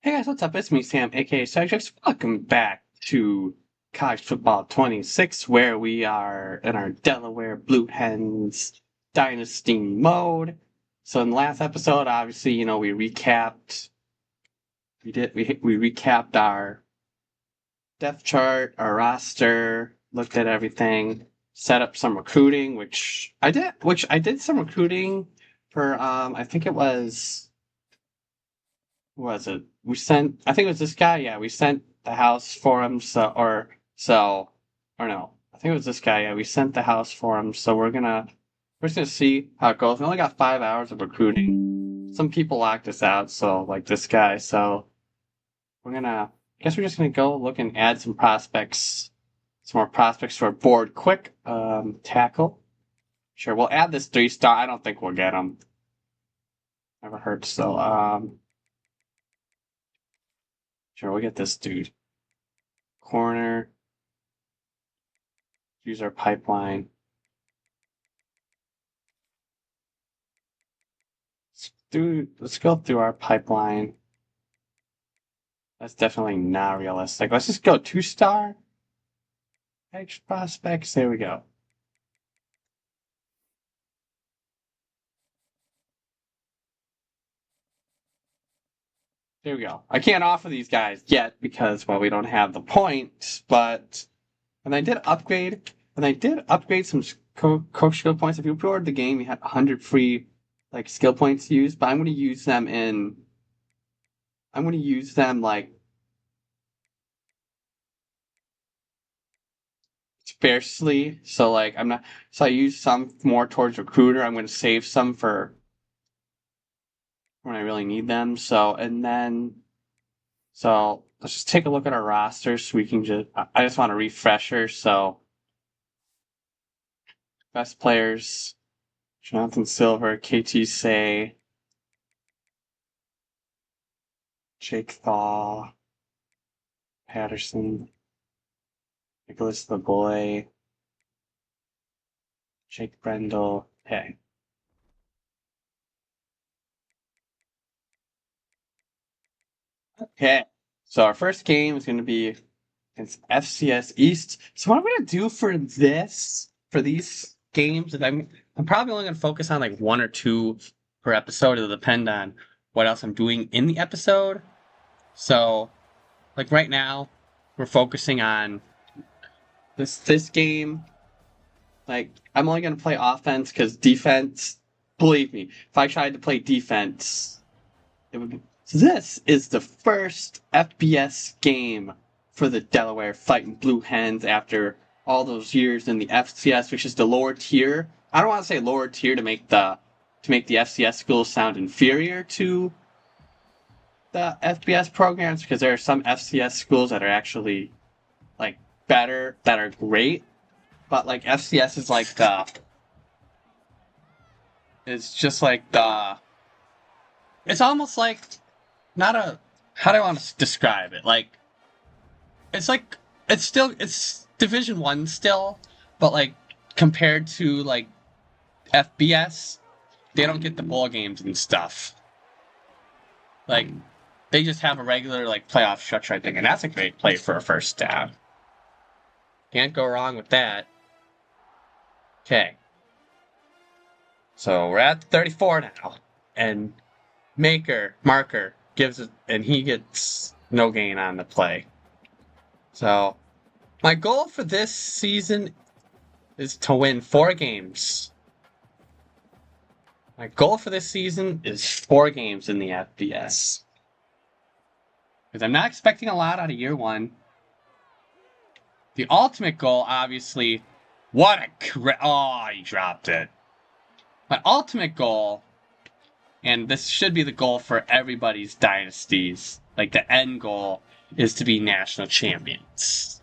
Hey guys, what's up? It's me, Sam, aka Sidejux. Welcome back to College Football 26, where we are in our Delaware Blue Hens Dynasty mode. So in the last episode, obviously, we recapped we recapped our depth chart, our roster, looked at everything, set up some recruiting, which I did some recruiting for I think it was who was it? We sent, I think it was this guy. Yeah, we sent the house for him. Or no, I think it was this guy. Yeah, we sent the house for him. So we're just gonna see how it goes. We only got 5 hours of recruiting. Some people locked us out. So like this guy. So I guess we're just gonna go look and add some more prospects to our board quick. Tackle. Sure, we'll add this 3-star. I don't think we'll get him. Never heard. So, sure, we'll get this dude. Corner. Use our pipeline. Let's go through our pipeline. That's definitely not realistic. Let's just go 2-star. Edge prospects. There we go. There we go. I can't offer these guys yet because, well, we don't have the points, but and I did upgrade some coach skill points. If you pre-ordered the game, you had 100 free like skill points to use, but I'm going to use them like sparsely. So like I'm not. So I use some more towards recruiter. I'm going to save some for when I really need them. So let's just take a look at our roster so we can I just want a refresher. So best players: Jonathan Silver, KT Say, Jake Thaw, Patterson, Nicholas the Boy, Jake Brendel. Hey. Okay. So our first game is going to be against FCS East. So what I'm going to do for these games, is I'm probably only going to focus on like one or two per episode. It'll depend on what else I'm doing in the episode. So, like right now, we're focusing on this game. Like I'm only going to play offense because defense. Believe me, if I tried to play defense, it would be. So this is the first FBS game for the Delaware Fighting Blue Hens after all those years in the FCS, which is the lower tier. I don't want to say lower tier to make the FCS schools sound inferior to the FBS programs, because there are some FCS schools that are actually like better, that are great, but like FCS is like it's just like it's almost like not a, how do I want to describe it? Like it's like it's Division 1 still, but like compared to like FBS, they don't get the bowl games and stuff. Like they just have a regular like playoff structure, I think, and that's a great play for a first down. Can't go wrong with that. Okay. So we're at 34 now, and marker gives it, and he gets no gain on the play. So my goal for this season is to win 4 games. My goal for this season is 4 games in the FBS. Because I'm not expecting a lot out of year 1. The ultimate goal, obviously, he dropped it. My ultimate goal, and this should be the goal for everybody's dynasties, like the end goal, is to be national champions.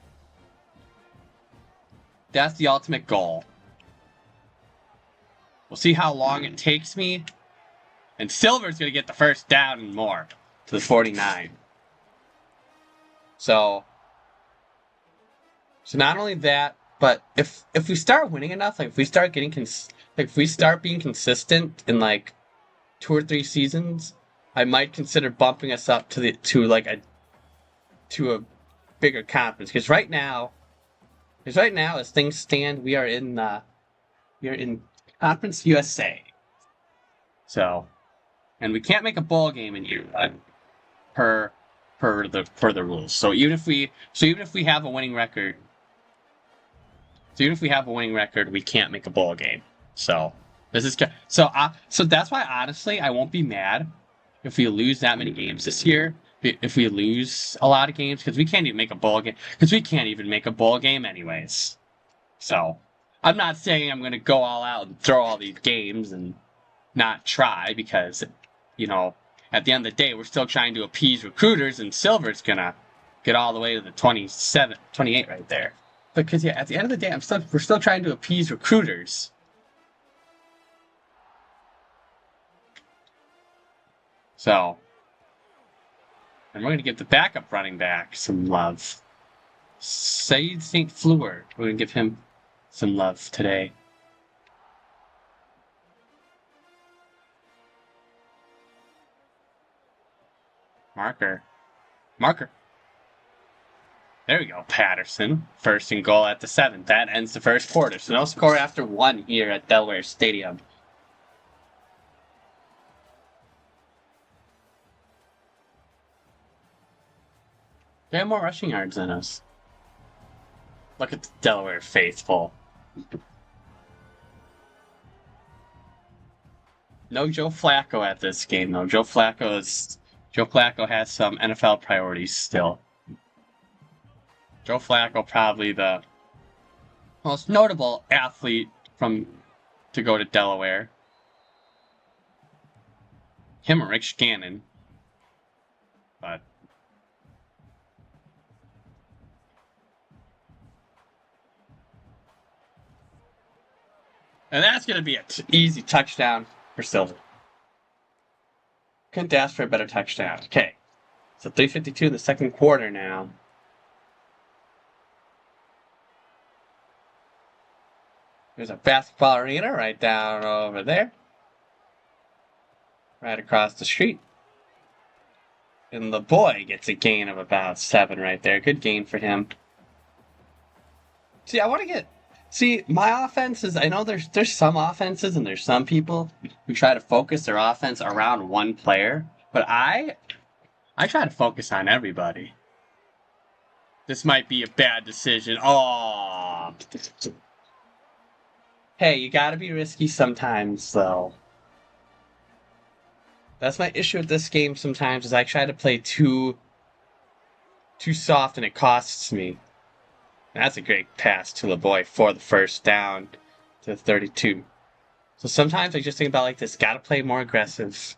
That's the ultimate goal. We'll see how long it takes me. And Silver's going to get the first down and more to the 49. So not only that, but if we start winning enough, like if we start being consistent in like 2 or 3 seasons, I might consider bumping us up to a bigger conference. Because right now, as things stand, we are in Conference USA. So, and we can't make a bowl game in year one per the rules. So even if we have a winning record, we can't make a bowl game. So so that's why honestly I won't be mad if we lose that many games this year. If we lose a lot of games, because we can't even make a bowl game, anyways. So I'm not saying I'm going to go all out and throw all these games and not try, because, at the end of the day, we're still trying to appease recruiters, and Silver's going to get all the way to the 28 right there. Because, at the end of the day, we're still trying to appease recruiters. So, and we're going to give the backup running back some love. Saeed St. Fleur. We're going to give him some love today. Marker. There we go, Patterson. 1st and goal at the 7th. That ends the first quarter. So no score after 1 here at Delaware Stadium. They have more rushing yards than us. Look at the Delaware faithful. No Joe Flacco at this game, though. Joe Flacco has some NFL priorities still. Joe Flacco, probably the most notable athlete to go to Delaware. Him or Rick Scannon. But and that's going to be an easy touchdown for Silver. Couldn't ask for a better touchdown. Okay. So 3:52 in the second quarter now. There's a basketball arena right down over there. Right across the street. And the boy gets a gain of about 7 right there. Good gain for him. See, my offenses, I know there's some offenses and there's some people who try to focus their offense around one player, but I try to focus on everybody. This might be a bad decision. Oh. Hey, you gotta be risky sometimes, though. That's my issue with this game sometimes, is I try to play too soft and it costs me. That's a great pass to LeBoy for the first down to 32. So sometimes I just think about this, gotta play more aggressive.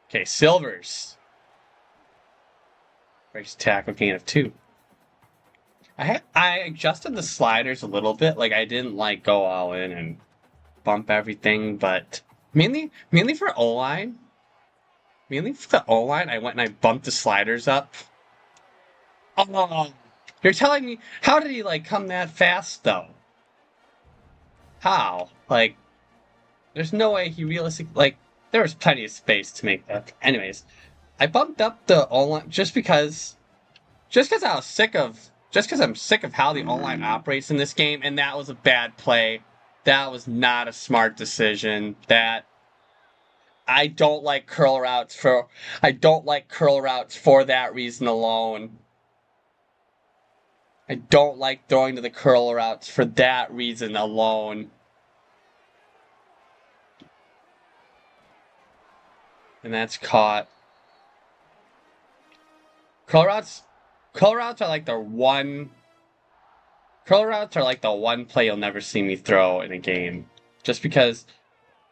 Okay, Silvers. Breaks tackle, gain of 2. I adjusted the sliders a little bit, I didn't go all in and bump everything, but mainly for O-line. Mainly for the O-line, I went and I bumped the sliders up. Oh, you're telling me, how did he, come that fast, though? How? There's no way he realistically, there was plenty of space to make that. Anyways, I bumped up the O-line just because I'm sick of how the O-line operates in this game, and that was a bad play. That was not a smart decision. I don't like curl routes for that reason alone. I don't like throwing to the curl routes for that reason alone. And that's caught. Curl routes are like the one play you'll never see me throw in a game. Just because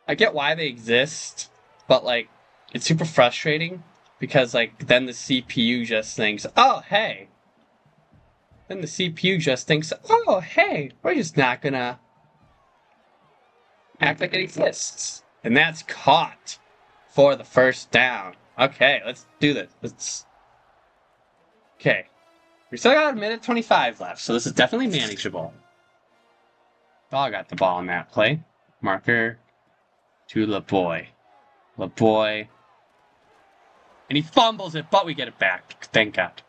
I get why they exist, but it's super frustrating because then the CPU just thinks, oh hey. Then the CPU just thinks, oh hey, we're just not gonna act like it exists. And that's caught for the first down. Okay, let's do this. Okay. We still got 1:25 left, so this is definitely manageable. Dog got the ball in that play. Marker to LeBoy. LeBoy. And he fumbles it, but we get it back. Thank God.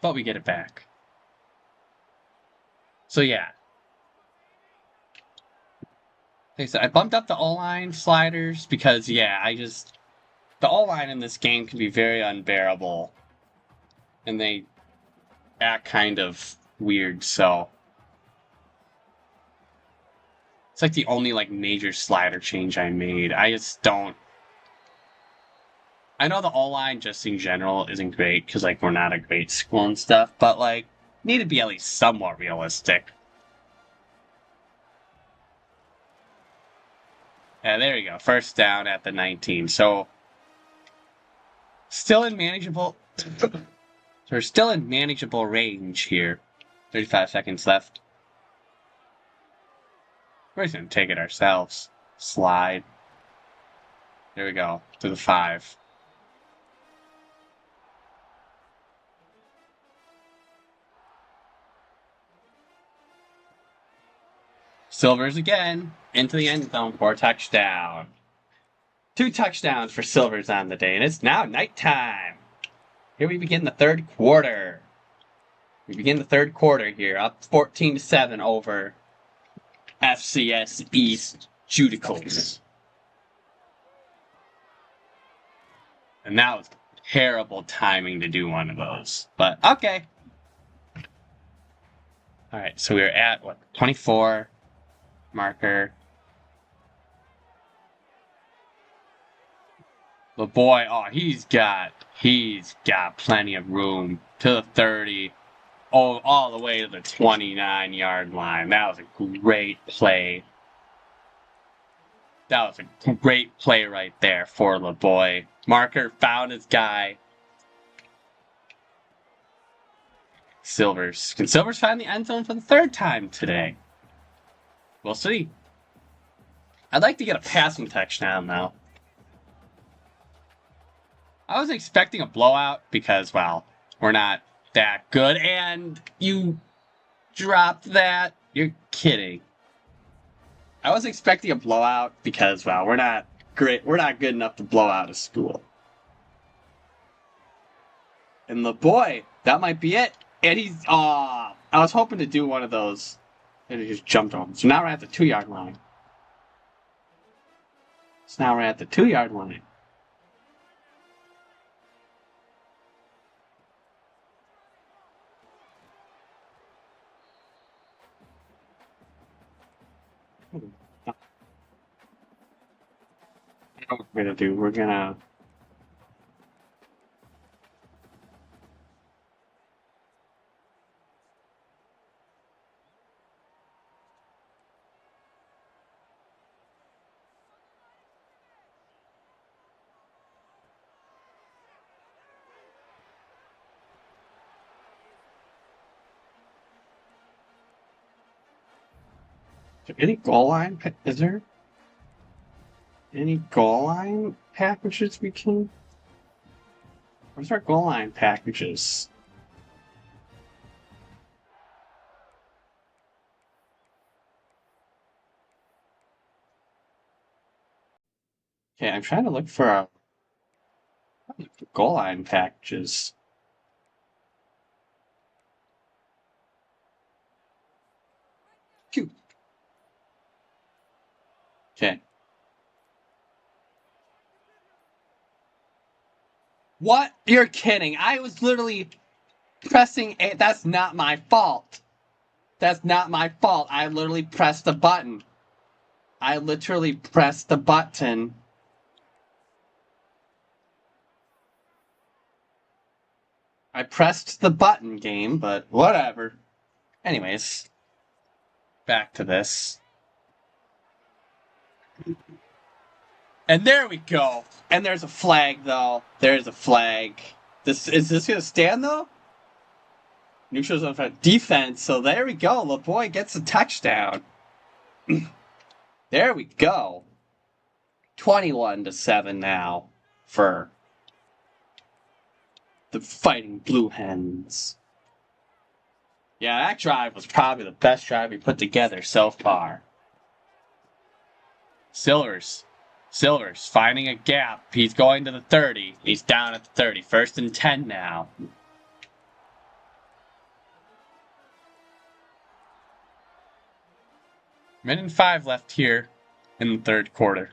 But we get it back. So, yeah. Like I said, I bumped up the O-line sliders because, yeah, the O-line in this game can be very unbearable. And they act kind of weird, so. It's like the only, like, major slider change I made. I just don't. I know the O-line just in general isn't great because, like, we're not a great school and stuff, but, like, need to be at least somewhat realistic. Yeah, there you go. First down at the 19. So, still in manageable. So we're still in manageable range here. 35 seconds left. We're just going to take it ourselves. Slide. There we go. To the 5. Silvers again. Into the end zone for a touchdown. 2 touchdowns for Silvers on the day, and it's now nighttime. Here we begin the third quarter. We begin the third quarter here, up 14-7 over FCS East Judicals. And that was terrible timing to do one of those. But, okay. Alright, so we're at, 24. Marker. The boy, oh, he's got plenty of room to the 30. Oh, all the way to the 29-yard line. That was a great play. That was a great play right there for LeBoy. Marker found his guy. Silvers. Can Silvers find the end zone for the 3rd time today? We'll see. I'd like to get a passing touchdown, though. I was expecting a blowout because, well, we're not that good. And you dropped that? You're kidding. I was expecting a blowout because, well, we're not great. We're not good enough to blow out a school. And the boy, that might be it. And he's, I was hoping to do one of those. And he just jumped on. So now we're at the 2-yard line. So now we're at the 2-yard line. I know what we're gonna do. We're gonna. Any goal line? Is there any goal line packages we can? Where's our goal line packages? Okay, I'm trying to look for our goal line packages. Cute. Okay. What? You're kidding. I was literally pressing A. That's not my fault. That's not my fault. I literally pressed the button. I literally pressed the button. I pressed the button, game, but whatever. Anyways, back to this. And there we go. And there's a flag, though. There's a flag. Is this gonna stand, though? Neutral's on front defense, so there we go. LeBoy gets a touchdown. There we go. 21-7 now for the Fighting Blue Hens. Yeah, that drive was probably the best drive we put together so far. Silvers Silver's finding a gap. He's going to the 30. He's down at the 30. 1st and 10 now. Minute and 5 left here in the 3rd quarter.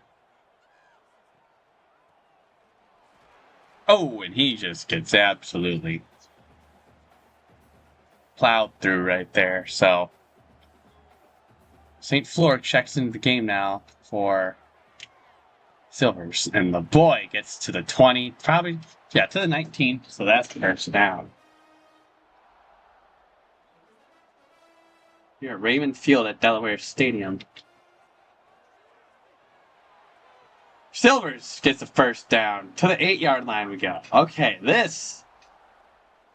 Oh, and he just gets absolutely plowed through right there. So St. Fleur checks into the game now for Silvers. And the boy gets to the 20, probably, yeah, to the 19. So that's the 1st down. Here at Raymond Field at Delaware Stadium. Silvers gets the 1st down. To the 8-yard line we go. Okay, this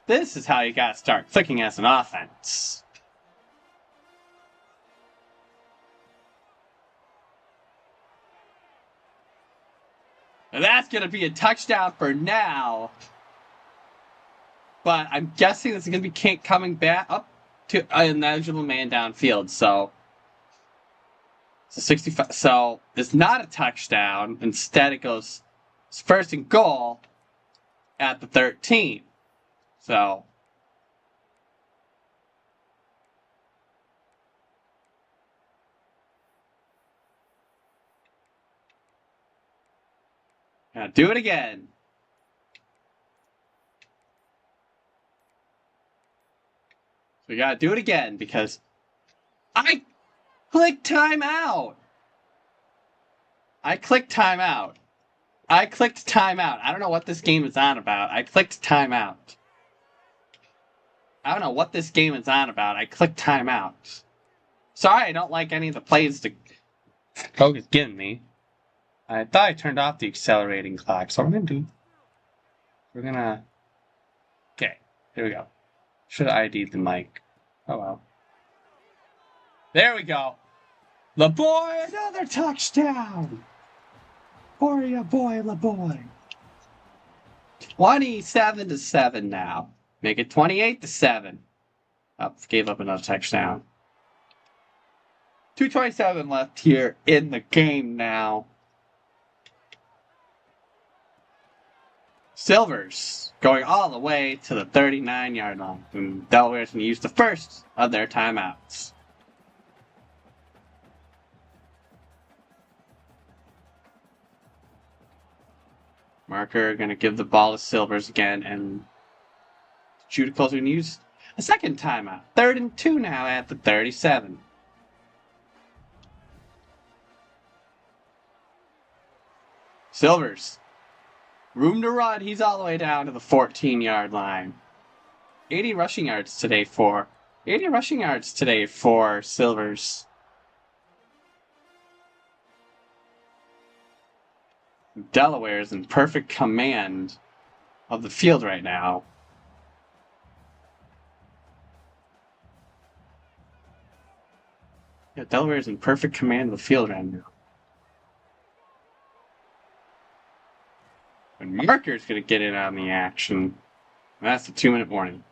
is how you gotta start clicking as an offense. And that's gonna be a touchdown for now. But I'm guessing this is gonna be coming back up to an eligible man downfield. So 65. So it's not a touchdown. Instead, it goes 1st and goal at the 13. So now do it again. So we gotta do it again because I clicked timeout. I clicked timeout. I don't know what this game is on about. I clicked timeout. I don't know what this game is on about. I clicked timeout. Sorry, I don't like any of the plays the coach is giving me. I thought I turned off the accelerating clock. So what we're gonna okay, here we go. Should have ID'd the mic. Oh well. There we go. La boy, another touchdown. For ya boy, La boy. 27-7 now. Make it 28-7. Oh, gave up another touchdown. 2:27 left here in the game now. Silvers going all the way to the 39-yard line. And Delaware's going to use the 1st of their timeouts. Marker going to give the ball to Silvers again, and Judicals going to use a 2nd timeout. 3rd and 2 now at the 37. Silvers. Room to run. He's all the way down to the 14-yard line. 80 rushing yards today for Silvers. Delaware is in perfect command of the field right now. Yeah, Delaware is in perfect command of the field right now. And Marker's going to get in on the action. And that's a 2-minute warning.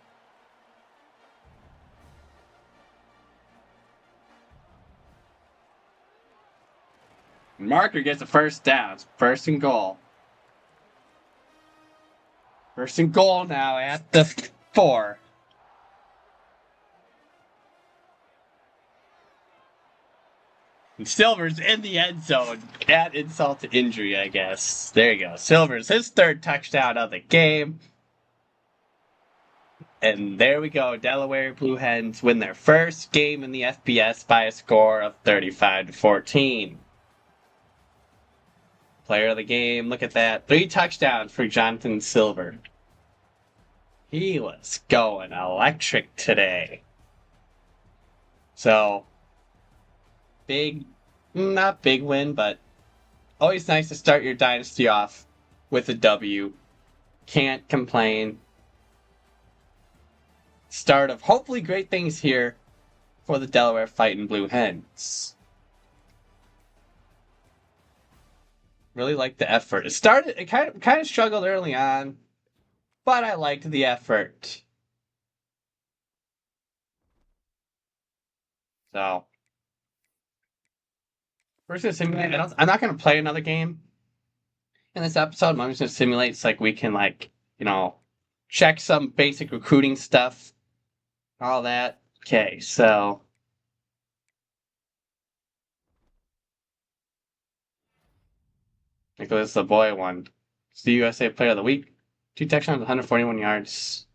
Marker gets a 1st down. 1st and goal. 1st and goal now at the 4. And Silver's in the end zone. Add insult to injury, I guess. There you go. Silver's his 3rd touchdown of the game. And there we go. Delaware Blue Hens win their 1st game in the FBS by a score of 35-14. Player of the game, look at that. 3 touchdowns for Jonathan Silver. He was going electric today. So, not big win, but always nice to start your dynasty off with a W. Can't complain. Start of hopefully great things here for the Delaware Fighting Blue Hens. Really liked the effort. It kind of struggled early on, but I liked the effort. So We're just gonna simulate. I'm not gonna play another game in this episode. I'm just gonna simulate so like we can like check some basic recruiting stuff, all that. Okay, so Nicholas the boy won. It's the USA Player of the Week. 2 touchdowns, 141 yards.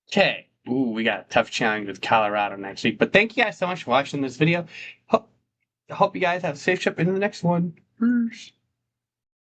Okay. Ooh, we got a tough challenge with Colorado next week. But thank you guys so much for watching this video. I hope you guys have a safe trip into the next one. Peace.